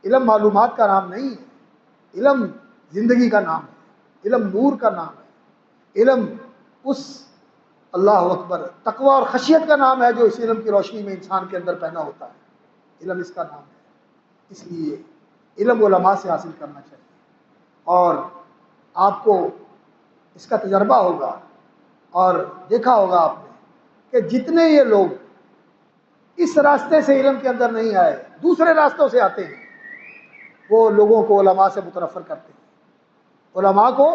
علم معلومات کا نام نہیں ہے، علم زندگی کا نام ہے، علم نور کا نام ہے، علم اس اللہ اکبر تقوی اور خشیت کا نام ہے جو اس علم کی روشنی میں انسان کے اندر پیدا ہوتا ہے، علم اس کا نام ہے۔ اس لیے علم علماء سے حاصل کرنا چاہیے، اور آپ کو اس کا تجربہ ہوگا اور دیکھا ہوگا آپ نے کہ جتنے یہ لوگ اس راستے سے علم کے اندر نہیں آئے، دوسرے راستوں سے آتے ہیں، وہ لوگوں کو علماء سے متنفر کرتے ہیں، علماء کو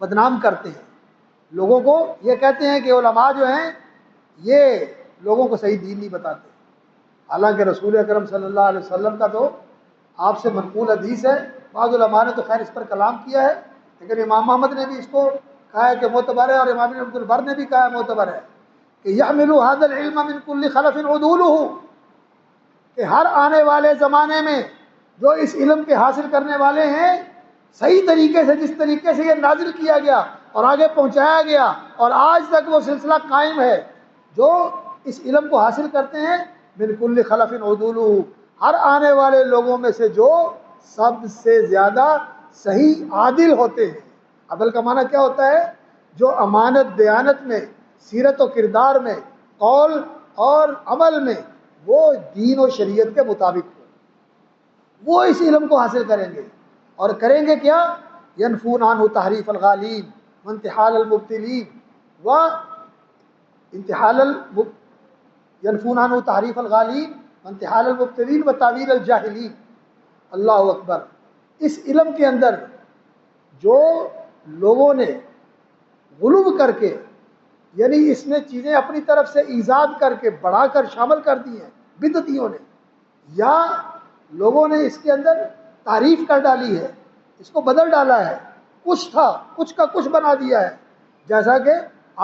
بدنام کرتے ہیں، لوگوں کو یہ کہتے ہیں کہ علماء جو ہیں یہ لوگوں کو صحیح دین نہیں بتاتے۔ حالانکہ رسول اکرم صلی اللہ علیہ وسلم کا تو آپ سے منقول حدیث ہے، بعض علماء نے تو خیر اس پر کلام کیا ہے، لیکن امام احمد نے بھی اس کو کہا ہے کہ معتبر ہے، اور امام ابن عبد البر نے بھی کہا ہے معتبر ہے کہ یحمل هذا العلم من كل خلف عدوله، کہ ہر آنے والے زمانے میں جو اس علم کے حاصل کرنے والے ہیں، صحیح طریقے سے جس طریقے سے یہ نازل کیا گیا اور آگے پہنچایا گیا اور آج تک وہ سلسلہ قائم ہے، جو اس علم کو حاصل کرتے ہیں، من کل خلف عدولہ، ہر آنے والے لوگوں میں سے جو سب سے زیادہ صحیح عادل ہوتے ہیں۔ عدل کا معنی کیا ہوتا ہے؟ جو امانت دیانت میں، سیرت و کردار میں، قول اور عمل میں وہ دین و شریعت کے مطابق ہو، وہ اس علم کو حاصل کریں گے، اور کریں گے کیا؟ ینفون عنہ تحریف الغالین وانتحال المبتلین و ینفون عنہ تحریف الغالین وانتحال المبتلین و تعویل الجاہلین۔ اللہ اکبر! اس علم کے اندر جو لوگوں نے غلو کر کے، یعنی اس میں چیزیں اپنی طرف سے ایجاد کر کے بڑھا کر شامل کر دی ہیں بدعتیوں نے، یا لوگوں نے اس کے اندر تعریف کر ڈالی ہے، اس کو بدل ڈالا ہے، کچھ تھا کچھ کا کچھ بنا دیا ہے، جیسا کہ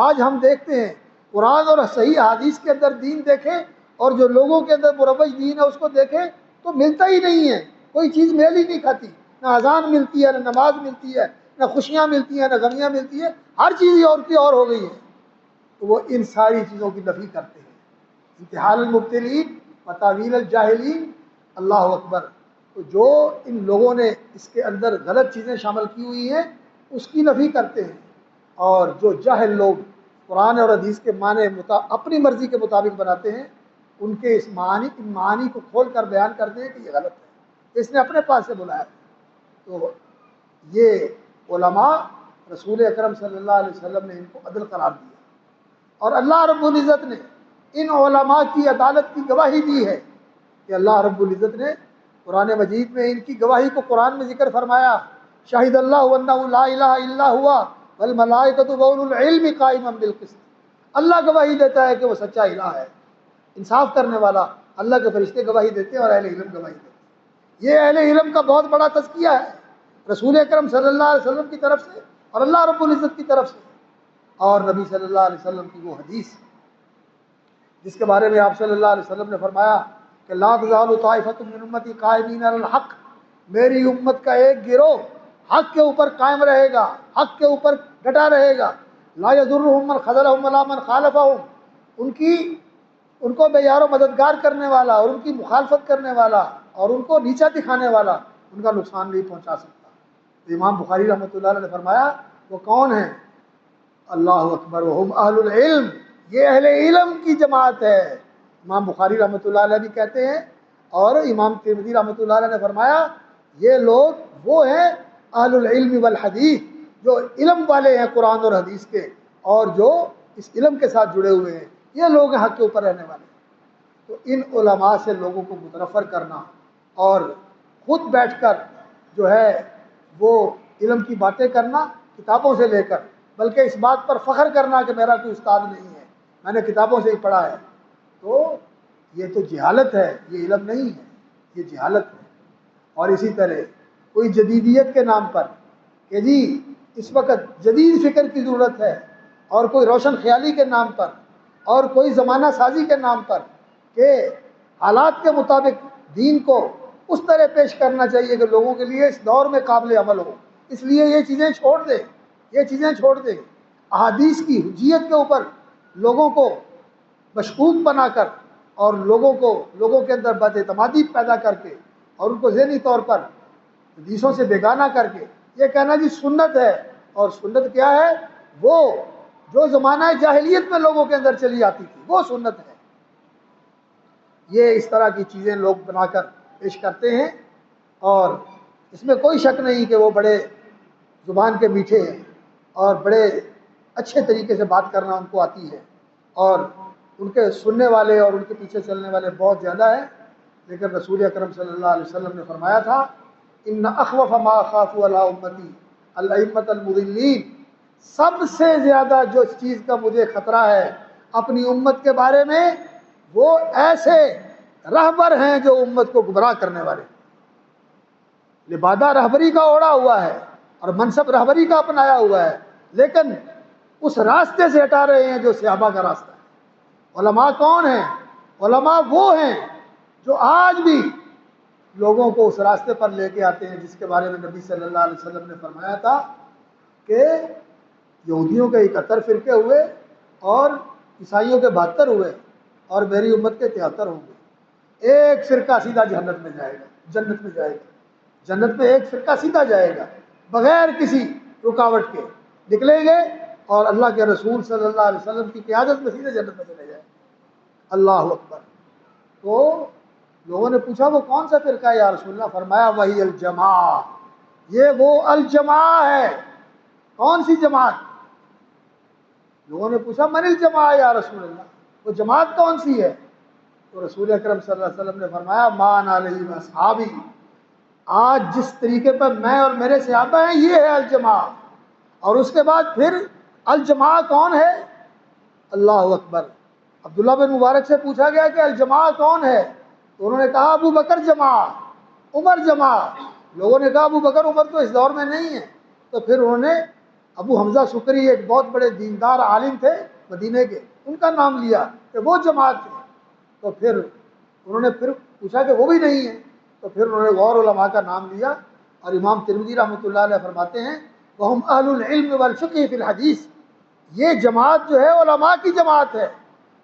آج ہم دیکھتے ہیں قرآن اور صحیح حدیث کے اندر دین دیکھیں اور جو لوگوں کے اندر مروج دین ہے اس کو دیکھیں تو ملتا ہی نہیں ہے، کوئی چیز میل ہی نہیں کھاتی، نہ اذان ملتی ہے، نہ نماز ملتی ہے، نہ خوشیاں ملتی ہیں، نہ غمیاں ملتی ہیں، ہر چیز ہی اور کی اور ہو گئی ہے۔ تو وہ ان ساری چیزوں کی نفی کرتے ہیں، انتحال المبتلین و تعویل الجاہلین۔ اللہ اکبر! تو جو ان لوگوں نے اس کے اندر غلط چیزیں شامل کی ہوئی ہیں اس کی نفی کرتے ہیں، اور جو جاہل لوگ قرآن اور حدیث کے معنی اپنی مرضی کے مطابق بناتے ہیں، ان کے ان معانی کو کھول کر بیان کرتے ہیں کہ یہ غلط ہے، اس نے اپنے پاس سے بلایا۔ تو یہ علماء رسول اکرم صلی اللہ علیہ وسلم نے ان کو عدل قرار دیا، اور اللہ رب العزت نے ان علماء کی عدالت کی گواہی دی ہے کہ اللہ رب العزت نے قرآن مجید میں ان کی گواہی کو قرآن میں ذکر فرمایا، شاہد اللہ انہ لا الہ الا ہوا والملائکۃ واولو العلم قائما بالقسط۔ اللہ گواہی دیتا ہے کہ وہ سچا الہ ہے، انصاف کرنے والا۔ اللہ کے فرشتے گواہی دیتے ہیں اور اہل علم گواہی دیتے ہیں۔ یہ اہل علم کا بہت بڑا تزکیہ ہے رسول اکرم صلی اللہ علیہ وسلم کی طرف سے اور اللہ رب العزت کی طرف سے، اور نبی صلی اللہ علیہ وسلم کی وہ حدیث جس کے بارے میں آپ صلی اللہ علیہ وسلم نے فرمایا کہ لا تزال طائفۃ من امتی قائمین علی الحق، میری امت کا ایک گروہ حق کے اوپر قائم رہے گا، حق کے اوپر ڈٹا رہے گا، لا یضرهم من خذلهم ولا من خالفهم، ان کو بے یار و مددگار کرنے والا اور ان کی مخالفت کرنے والا اور ان کو نیچا دکھانے والا ان کا نقصان نہیں پہنچا سکتا۔ تو امام بخاری رحمۃ اللہ علیہ نے فرمایا وہ کون ہیں؟ اللہ اکبر! وہم اہل العلم، یہ اہل علم کی جماعت ہے۔ امام بخاری رحمۃ اللہ علیہ بھی کہتے ہیں، اور امام ترمذی رحمۃ اللہ علیہ نے فرمایا یہ لوگ وہ ہیں اہل العلم والحدیث، جو علم والے ہیں قرآن اور حدیث کے، اور جو اس علم کے ساتھ جڑے ہوئے ہیں، یہ لوگ ہیں حق کے اوپر رہنے والے۔ تو ان علماء سے لوگوں کو متنفر کرنا اور خود بیٹھ کر جو ہے وہ علم کی باتیں کرنا کتابوں سے لے کر، بلکہ اس بات پر فخر کرنا کہ میرا کوئی استاد نہیں ہے، میں نے کتابوں سے ہی پڑھا ہے، تو یہ تو جہالت ہے، یہ علم نہیں ہے، یہ جہالت ہے۔ اور اسی طرح کوئی جدیدیت کے نام پر کہ جی اس وقت جدید فکر کی ضرورت ہے، اور کوئی روشن خیالی کے نام پر، اور کوئی زمانہ سازی کے نام پر کہ حالات کے مطابق دین کو اس طرح پیش کرنا چاہیے کہ لوگوں کے لیے اس دور میں قابل عمل ہو، اس لیے یہ چیزیں چھوڑ دیں، یہ چیزیں چھوڑ دیں۔ احادیث کی حجیت کے اوپر لوگوں کو مشکوک بنا کر اور لوگوں کے اندر بد اعتمادی پیدا کر کے اور ان کو ذہنی طور پر حدیثوں سے بیگانہ کر کے یہ کہنا جی سنت ہے، اور سنت کیا ہے؟ وہ جو زمانہ جاہلیت میں لوگوں کے اندر چلی آتی تھی وہ سنت ہے۔ یہ اس طرح کی چیزیں لوگ بنا کر پیش کرتے ہیں، اور اس میں کوئی شک نہیں کہ وہ بڑے زبان کے میٹھے ہیں اور بڑے اچھے طریقے سے بات کرنا ان کو آتی ہے، اور ان کے سننے والے اور ان کے پیچھے چلنے والے بہت زیادہ ہیں۔ لیکن رسول اکرم صلی اللہ علیہ وسلم نے فرمایا تھا ان اخوف ما اخاف علی امتی الائمۃ المضلین، سب سے زیادہ جو چیز کا مجھے خطرہ ہے اپنی امت کے بارے میں وہ ایسے رہبر ہیں جو امت کو گمراہ کرنے والے، لبادہ رہبری کا اوڑھا ہوا ہے اور منصب رہبری کا اپنایا ہوا ہے، لیکن اس راستے سے ہٹا رہے ہیں جو صحابہ کا راستہ ہے۔ علماء کون ہیں؟ علماء وہ ہیں جو آج بھی لوگوں کو اس راستے پر لے کے آتے ہیں جس کے بارے میں نبی صلی اللہ علیہ وسلم نے فرمایا تھا کہ یہودیوں کے 71 فرقے ہوئے اور عیسائیوں کے 72 ہوئے اور میری امت کے 73 ہوں گے۔ ایک فرقہ سیدھا جنت میں جائے گا، جنت میں جائے گا، جنت میں ایک فرقہ سیدھا جائے گا بغیر کسی رکاوٹ کے نکلیں گے، اور اللہ کے رسول صلی اللہ علیہ وسلم کی قیادت میں سیدھے جنت میں چلے جائیں۔ اللہ اکبر۔ تو لوگوں نے پوچھا وہ کون سا فرقہ ہے یا رسول اللہ؟ فرمایا وہی الجماع، یہ وہ الجماع ہے۔ کون سی جماعت؟ لوگوں نے پوچھا من الجماع یا رسول اللہ، وہ جماعت کون سی ہے؟ تو رسول اکرم صلی اللہ علیہ وسلم نے فرمایا مان علیہ اصحابی، آج جس طریقے پر میں اور میرے صحابہ ہیں یہ ہے الجماع۔ اور اس کے بعد پھر الجماع کون ہے؟ اللہ اکبر۔ عبداللہ بن مبارک سے پوچھا گیا کہ الجماع کون ہے؟ تو انہوں نے کہا ابو بکر جماع، عمر جماع۔ لوگوں نے کہا ابو بکر عمر تو اس دور میں نہیں ہے، تو پھر انہوں نے ابو حمزہ سکری ایک بہت بڑے دیندار عالم تھے مدینے کے، ان کا نام لیا کہ وہ جماعت تھے۔ تو پھر انہوں نے پھر پوچھا کہ وہ بھی نہیں ہے، تو پھر انہوں نے غور علماء کا نام لیا، اور امام ترمذی رحمۃ اللہ علیہ فرماتے ہیں وہم اہل العلم والفقہ فی الحدیث، یہ جماعت جو ہے علماء کی جماعت ہے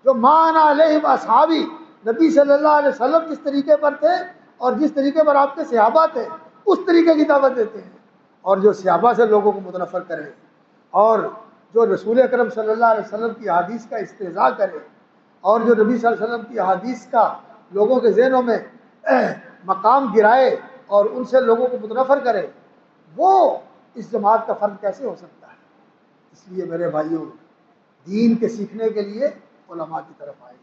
جو مان علیہ اصحابی، نبی صلی اللہ علیہ وسلم جس طریقے پر تھے اور جس طریقے پر آپ کے صحابہ تھے اس طریقے کی دعوت دیتے ہیں، اور جو صحابہ سے لوگوں کو متنفر کرے، اور جو رسول اکرم صلی اللہ علیہ وسلم کی احادیث کا استہزاء کرے، اور جو نبی صلی اللہ علیہ وسلم کی احادیث کا لوگوں کے ذہنوں میں مقام گرائے اور ان سے لوگوں کو متنفر کرے، وہ اس جماعت کا فرد کیسے ہو سکتا ہے؟ اس لیے میرے بھائیوں، دین کے سیکھنے کے لیے علماء کی طرف آئے۔